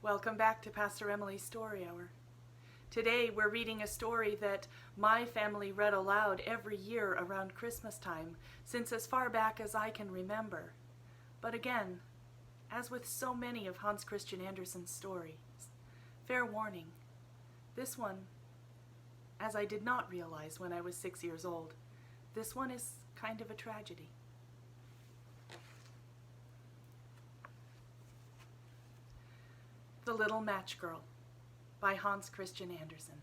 Welcome back to Pastor Emilie's Story Hour. Today we're reading a story that my family read aloud every year around Christmas time since as far back as I can remember. But again, as with so many of Hans Christian Andersen's stories, fair warning, this one, as I did not realize when I was 6 years old, this one is kind of a tragedy. The Little Match Girl by Hans Christian Andersen.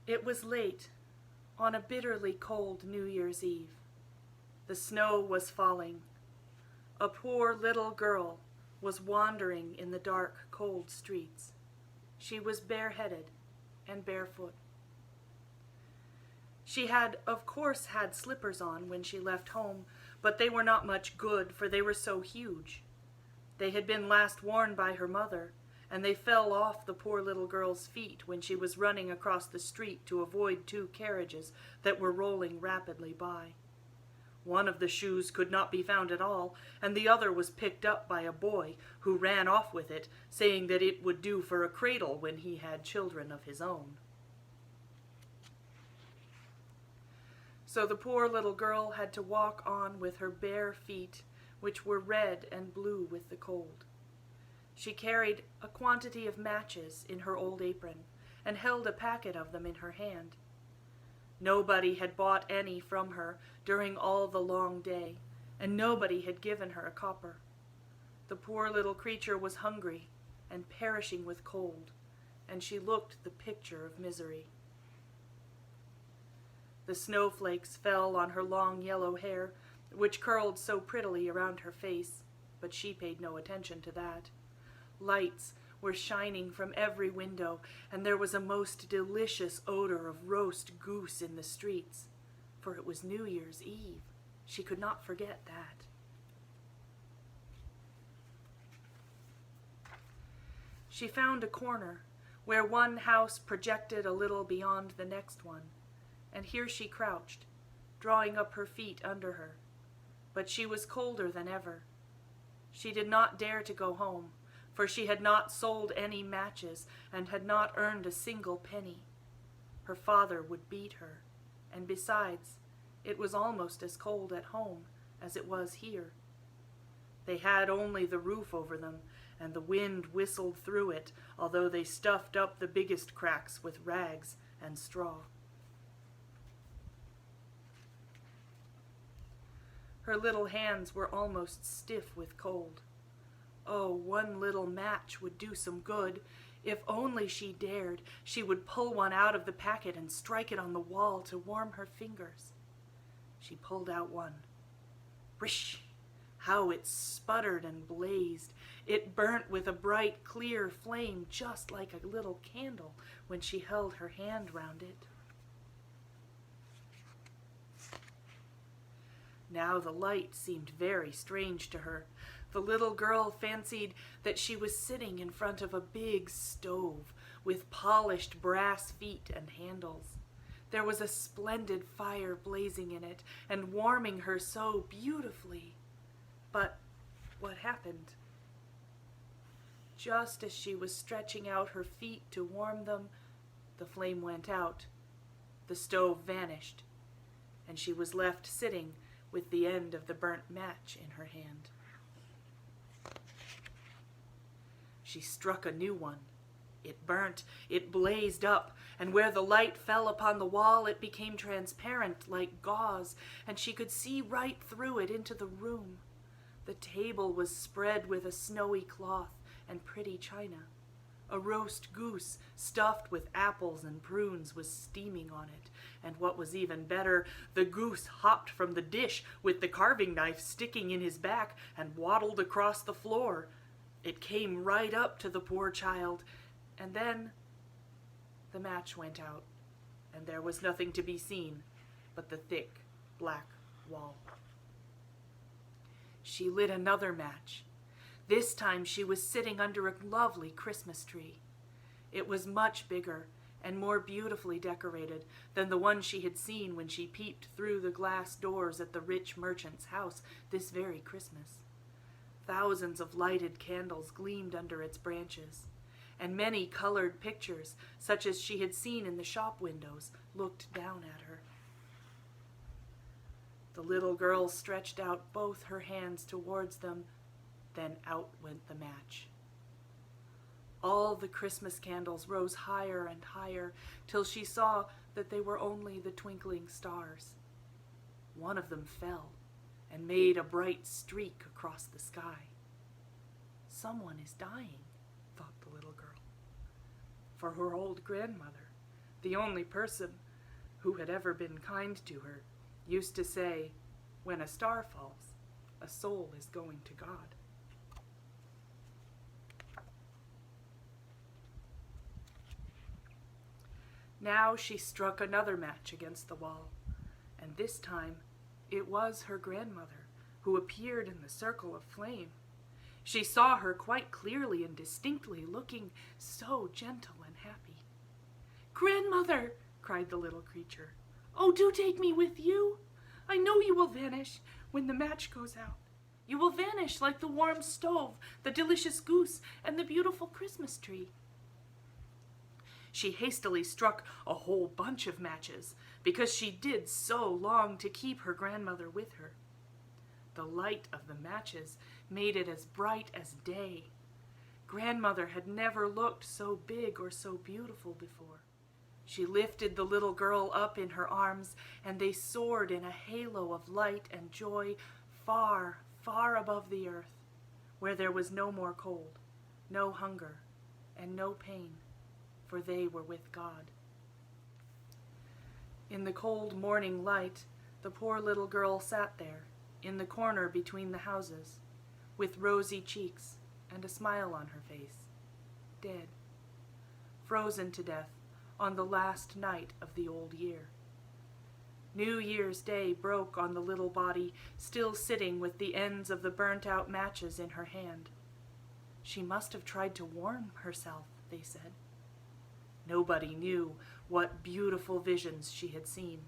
It was late on a bitterly cold New Year's Eve. The snow was falling. A poor little girl was wandering in the dark, cold streets. She was bareheaded and barefoot. She had, of course, had slippers on when she left home, but they were not much good, for they were so huge. They had been last worn by her mother, and they fell off the poor little girl's feet when she was running across the street to avoid two carriages that were rolling rapidly by. One of the shoes could not be found at all, and the other was picked up by a boy who ran off with it, saying that it would do for a cradle when he had children of his own. So the poor little girl had to walk on with her bare feet, which were red and blue with the cold. She carried a quantity of matches in her old apron and held a packet of them in her hand. Nobody had bought any from her during all the long day, and nobody had given her a copper. The poor little creature was hungry and perishing with cold, and she looked the picture of misery. The snowflakes fell on her long yellow hair, which curled so prettily around her face, but she paid no attention to that. Lights were shining from every window, and there was a most delicious odor of roast goose in the streets, for it was New Year's Eve. She could not forget that. She found a corner where one house projected a little beyond the next one, and here she crouched, drawing up her feet under her. But she was colder than ever. She did not dare to go home, for she had not sold any matches and had not earned a single penny. Her father would beat her, and besides, it was almost as cold at home as it was here. They had only the roof over them, and the wind whistled through it, although they stuffed up the biggest cracks with rags and straw. Her little hands were almost stiff with cold. Oh, one little match would do some good. If only she dared, she would pull one out of the packet and strike it on the wall to warm her fingers. She pulled out one. Brish! How it sputtered and blazed. It burnt with a bright, clear flame, just like a little candle when she held her hand round it. Now the light seemed very strange to her. The little girl fancied that she was sitting in front of a big stove with polished brass feet and handles. There was a splendid fire blazing in it and warming her so beautifully. But what happened? Just as she was stretching out her feet to warm them, the flame went out, the stove vanished, and she was left sitting with the end of the burnt match in her hand. She struck a new one. It burnt, it blazed up, and where the light fell upon the wall, it became transparent like gauze, and she could see right through it into the room. The table was spread with a snowy cloth and pretty china. A roast goose stuffed with apples and prunes was steaming on it, and what was even better, the goose hopped from the dish with the carving knife sticking in his back and waddled across the floor. It came right up to the poor child, and then the match went out, and there was nothing to be seen but the thick black wall. She lit another match. This time she was sitting under a lovely Christmas tree. It was much bigger and more beautifully decorated than the one she had seen when she peeped through the glass doors at the rich merchant's house this very Christmas. Thousands of lighted candles gleamed under its branches, and many colored pictures, such as she had seen in the shop windows, looked down at her. The little girl stretched out both her hands towards them, then out went the match. All the Christmas candles rose higher and higher, till she saw that they were only the twinkling stars. One of them fell and made a bright streak across the sky. Someone is dying, thought the little girl. For her old grandmother, the only person who had ever been kind to her, used to say, when a star falls, a soul is going to God. Now she struck another match against the wall, and this time it was her grandmother who appeared in the circle of flame. She saw her quite clearly and distinctly, looking so gentle and happy. "Grandmother," cried the little creature, "oh, do take me with you. I know you will vanish when the match goes out. You will vanish like the warm stove, the delicious goose, and the beautiful Christmas tree." She hastily struck a whole bunch of matches, because she did so long to keep her grandmother with her. The light of the matches made it as bright as day. Grandmother had never looked so big or so beautiful before. She lifted the little girl up in her arms, and they soared in a halo of light and joy far, far above the earth, where there was no more cold, no hunger, and no pain, for they were with God. In the cold morning light, the poor little girl sat there, in the corner between the houses, with rosy cheeks and a smile on her face, dead, frozen to death on the last night of the old year. New Year's Day broke on the little body, still sitting with the ends of the burnt-out matches in her hand. She must have tried to warm herself, they said. Nobody knew what beautiful visions she had seen,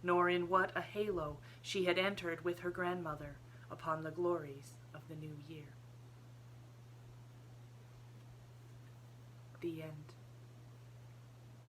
nor in what a halo she had entered with her grandmother upon the glories of the new year. The end.